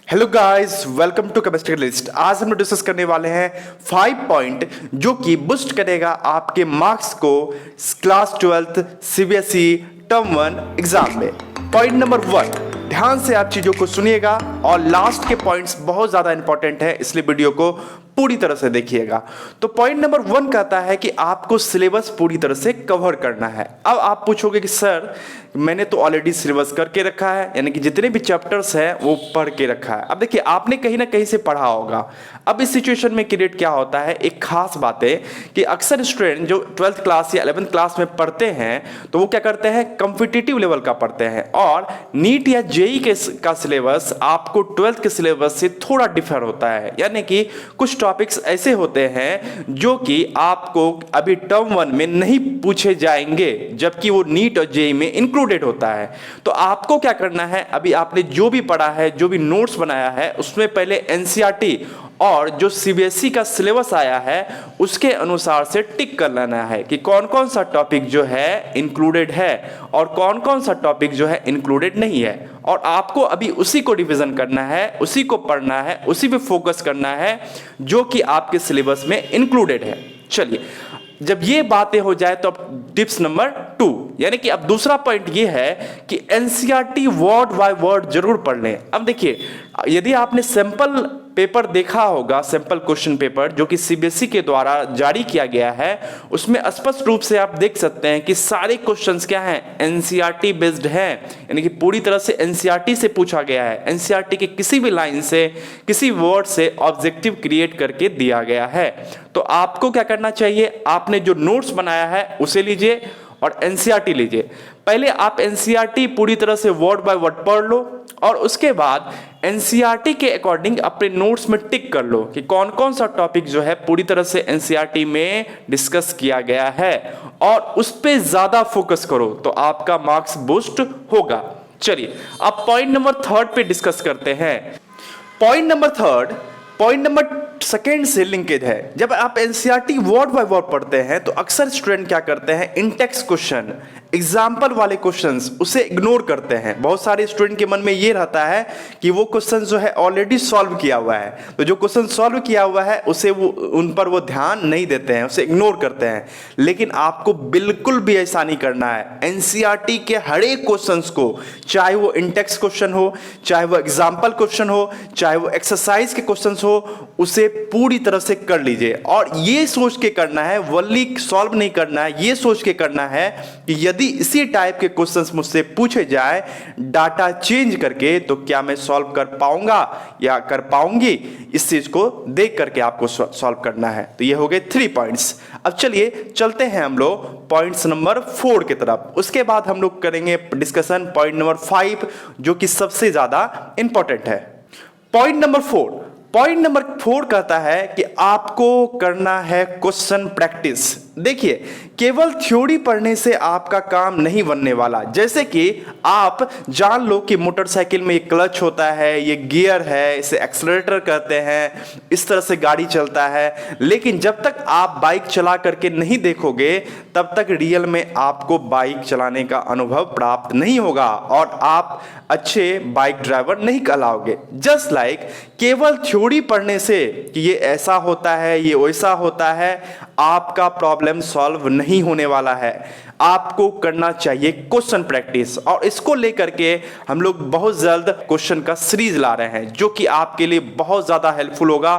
Hello guys, welcome to chemistry list. आज हम discuss करने वाले हैं 5 पॉइंट जो कि बूस्ट करेगा आपके मार्क्स को class 12th CBSE term 1 exam में। पॉइंट नंबर 1, ध्यान से आप चीजों को सुनिएगा और लास्ट के पॉइंट्स बहुत ज्यादा इंपॉर्टेंट है, इसलिए वीडियो को पूरी तरह से देखिएगा। तो पॉइंट नंबर 1 कहता है कि आपको सिलेबस पूरी तरह से कवर करना है। अब आप पूछोगे कि सर मैंने तो ऑलरेडी सिलेबस करके रखा है, यानी कि जितने भी चैप्टर्स हैं वो पढ़ के रखा है। अब देखिए, आपने कहीं ना कहीं से पढ़ा होगा। अब इस सिचुएशन में क्रिएट क्या होता है, एक खास बात है कि अक्सर स्टूडेंट जो 12th क्लास या 11th क्लास में पढ़ते हैं तो वो क्या करते हैं, कॉम्पिटिटिव लेवल का पढ़ते हैं, और नीट या जेई का सिलेबस आपको 12th के सिलेबस से थोड़ा डिफर होता है। यानी कि कुछ टॉपिक्स ऐसे होते हैं जो कि आपको अभी टर्म 1 में नहीं पूछे जाएंगे, जबकि वो नीट और जेई में इंक्लूडेड होता है। तो आपको क्या करना है, अभी आपने जो भी पढ़ा है, जो भी नोट्स बनाया है, उसमें पहले एनसीईआरटी और जो सीबीएसई का सिलेबस आया है उसके अनुसार से टिक कर लेना है कि कौन कौन सा टॉपिक जो है इंक्लूडेड है और कौन कौन सा टॉपिक जो है इंक्लूडेड नहीं है। और आपको अभी उसी को रिवीजन करना है, उसी को पढ़ना है, उसी पे फोकस करना है जो कि आपके सिलेबस में इंक्लूडेड है। चलिए, जब ये बातें हो जाए तो अब टिप्स नंबर 2, यानी कि अब दूसरा पॉइंट ये है कि एनसीईआरटी वर्ड बाय वर्ड जरूर पढ़ लें। अब देखिए, यदि आपने सैंपल पेपर देखा होगा, सैंपल क्वेश्चन पेपर जो कि सीबीएसई के द्वारा जारी किया गया है, उसमें स्पष्ट रूप से आप देख सकते हैं कि सारे क्वेश्चंस क्या हैं, एनसीईआरटी बेस्ड हैं, यानी कि पूरी तरह से एनसीईआरटी से पूछा गया है। एनसीईआरटी के किसी भी लाइन से, किसी वर्ड से ऑब्जेक्टिव क्रिएट करके दिया गया है। तो आपको क्या करना चाहिए, आपने जो नोट्स बनाया है उसे लीजिए और एनसीईआरटी लीजिए। पहले आप एनसीईआरटी पूरी तरह से वर्ड बाय वर्ड पढ़ लो और उसके बाद एनसीईआरटी के अकॉर्डिंग अपने नोट्स में टिक कर लो कि कौन कौन सा टॉपिक जो है पूरी तरह से एनसीईआरटी में डिस्कस किया गया है, और उस पे ज्यादा फोकस करो तो आपका मार्क्स बूस्ट होगा। चलिए, अब पॉइंट नंबर 3 पे डिस्कस करते हैं। पॉइंट नंबर 2 से लिंकेज है। जब आप एनसीईआरटी वर्ड बाय वर्ड पढ़ते हैं तो अक्सर स्टूडेंट क्या करते हैं, इंटेक्स्ट क्वेश्चन, एग्जाम्पल वाले क्वेश्चंस उसे इग्नोर करते हैं। बहुत सारे स्टूडेंट के मन में ये रहता है कि वो क्वेश्चन जो है ऑलरेडी सॉल्व किया हुआ है, तो जो क्वेश्चन सॉल्व किया हुआ है उसे उन पर वो ध्यान नहीं देते हैं, उसे इग्नोर करते हैं। लेकिन आपको बिल्कुल भी ऐसा नहीं करना है। एनसीईआरटी के हर एक क्वेश्चन को, चाहे वो इंटेक्स्ट क्वेश्चन हो, चाहे वो एग्जाम्पल क्वेश्चन हो, चाहे वो एक्सरसाइज के क्वेश्चन हो, उसे पूरी तरह से कर लीजिए। और ये सोच के करना है, वल्ली सॉल्व नहीं करना है, ये सोच के करना है कि यदि इसी टाइप के क्वेश्चंस मुझसे पूछे जाए डाटा चेंज करके तो क्या मैं सॉल्व कर पाऊंगा या कर पाऊंगी, इस चीज को देख करके आपको सॉल्व करना है। तो ये हो गए 3 पॉइंट्स। अब चलिए चलते हैं हम लोग पॉइंट्स नंबर 4 की तरफ। उसके बाद हम लोग करेंगे डिस्कशन पॉइंट नंबर 5 जो कि सबसे ज्यादा इंपॉर्टेंट है। पॉइंट नंबर 4 कहता है कि आपको करना है क्वेश्चन प्रैक्टिस। देखिए, केवल थ्योरी पढ़ने से आपका काम नहीं बनने वाला। जैसे कि आप जान लो कि मोटरसाइकिल में ये क्लच होता है, ये गियर है, इसे एक्सेलरेटर कहते हैं, इस तरह से गाड़ी चलता है। लेकिन जब तक आप बाइक चला करके नहीं देखोगे तब तक रियल में आपको बाइक चलाने का अनुभव प्राप्त नहीं होगा और आप अच्छे बाइक ड्राइवर नहीं कहलाओगे। जस्ट लाइक केवल थ्योरी पढ़ने से कि ये ऐसा होता है, ये वैसा होता है, आपका प्रॉब्लम सॉल्व नहीं होने वाला है। आपको करना चाहिए क्वेश्चन प्रैक्टिस, और इसको लेकर के हम लोग बहुत जल्द क्वेश्चन का सीरीज ला रहे हैं जो कि आपके लिए बहुत ज्यादा हेल्पफुल होगा।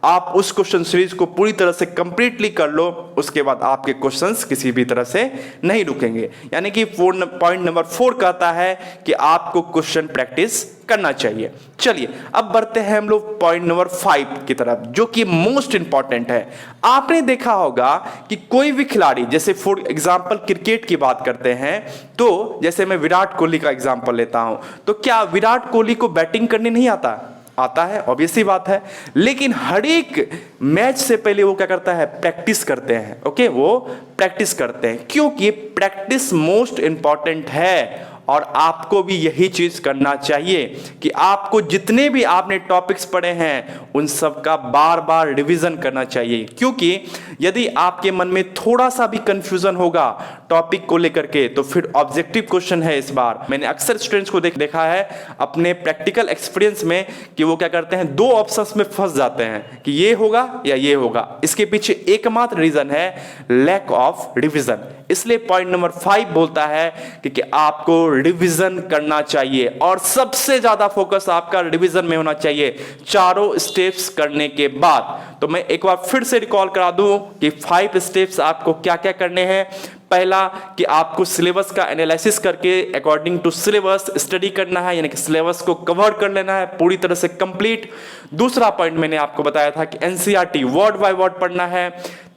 आप उस क्वेश्चन सीरीज को पूरी तरह से कंप्लीटली कर लो, उसके बाद आपके क्वेश्चंस किसी भी तरह से नहीं रुकेंगे। यानी कि पॉइंट नंबर 4 कहता है कि आपको क्वेश्चन प्रैक्टिस करना चाहिए। चलिए, अब बढ़ते हैं हम लोग पॉइंट नंबर 5 की तरफ जो कि मोस्ट इंपॉर्टेंट है। आपने देखा होगा कि कोई भी खिलाड़ी, जैसे फॉर एग्जांपल क्रिकेट की बात करते हैं, तो जैसे मैं विराट कोहली का एग्जांपल लेता हूं, तो क्या विराट कोहली को बैटिंग करनी नहीं आता है, ऑब्वियस सी बात है। लेकिन हर एक मैच से पहले वो क्या करता है, प्रैक्टिस करते हैं। ओके, वो प्रैक्टिस करते हैं क्योंकि प्रैक्टिस मोस्ट इंपॉर्टेंट है। और आपको भी यही चीज करना चाहिए कि आपको जितने भी आपने टॉपिक्स पढ़े हैं उन सब का बार बार रिवीजन करना चाहिए, क्योंकि यदि आपके मन में थोड़ा सा भी कंफ्यूजन होगा टॉपिक को लेकर के, तो फिर ऑब्जेक्टिव क्वेश्चन है इस बार। मैंने अक्सर स्टूडेंट्स को देखा है अपने प्रैक्टिकल एक्सपीरियंस में कि वो क्या करते हैं, दो ऑप्शंस में फंस जाते हैं कि ये होगा या ये होगा। इसके पीछे एकमात्र रीजन है लैक ऑफ रिवीजन। इसलिए पॉइंट नंबर 5 बोलता है कि आपको रिवीजन करना चाहिए और सबसे ज्यादा फोकस आपका रिवीजन में होना चाहिए चारों स्टेप्स करने के बाद। तो मैं एक बार फिर से रिकॉल करा दूं कि 5 स्टेप्स आपको क्या क्या करने हैं। पहला कि आपको सिलेबस का एनालिसिस करके अकॉर्डिंग टू सिलेबस स्टडी करना है, यानी कि सिलेबस को कवर कर लेना है पूरी तरह से कंप्लीट। दूसरा पॉइंट मैंने आपको बताया था कि एनसीईआरटी वर्ड बाय वर्ड पढ़ना है।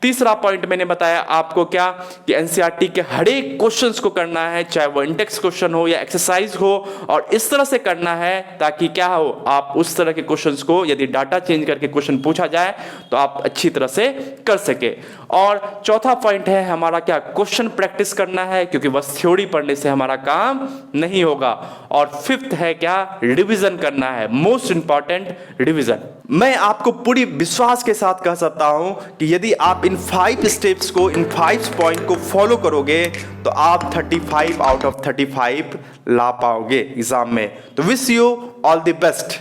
तीसरा पॉइंट मैंने बताया आपको क्या कि एनसीईआरटी के हर एक क्वेश्चंस को करना है, चाहे वो इंडेक्स क्वेश्चन हो या एक्सरसाइज हो, और इस तरह से करना है ताकि क्या हो, आप उस तरह के क्वेश्चंस को यदि डाटा चेंज करके क्वेश्चन पूछा जाए तो आप अच्छी तरह से कर सके। और चौथा पॉइंट है हमारा क्या, क्वेश्चन प्रैक्टिस करना है, क्योंकि बस थ्योरी पढ़ने से हमारा काम नहीं होगा। और फिफ्थ है क्या, रिवीजन करना है, मोस्ट इंपॉर्टेंट रिवीजन। मैं आपको पूरी विश्वास के साथ कह सकता हूं कि यदि आप इन 5 स्टेप्स को, इन 5 पॉइंट को फॉलो करोगे तो आप 35 आउट ऑफ 35 ला पाओगे एग्जाम में। तो wish you all the best.